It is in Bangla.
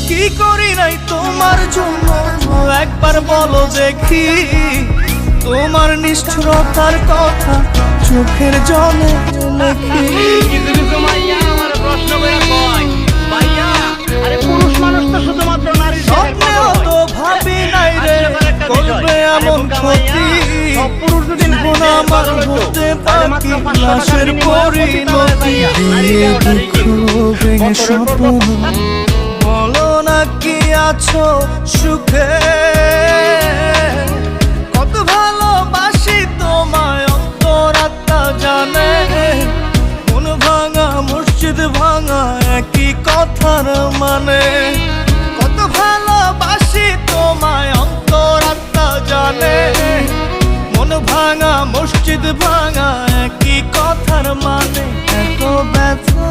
কি করি নাই তোমার জন্য একবার বলো দেখি, তোমার নিষ্ঠুরতার কথা চোখের জলে লেখি। কিছু কিছু মাইয়া আমার প্রশ্ন করে কয়, ভাইয়া আরে পুরুষ মানুষ তো শুধুমাত্র নারীর স্বপ্নেও তো ভাবি নাই রে করবে এমন ক্ষতি, সব পুরুষ যদি জীবন আমার হতে বাকি লাশের পরিণতি। দিয়ে দুঃখ ভেঙে স্বপ্ন বলো না কি আছো সুখে, কত ভালোবাসি তোমায় অন্তরাত্মা জানে। মন ভাঙা মসজিদ ভাঙা একই কথার মানে, কত ভালোবাসি তোমায় অন্তরাত্মা জানে। মন ভাঙা মসজিদ ভাঙা একই কথার মানে, এত ব্যথা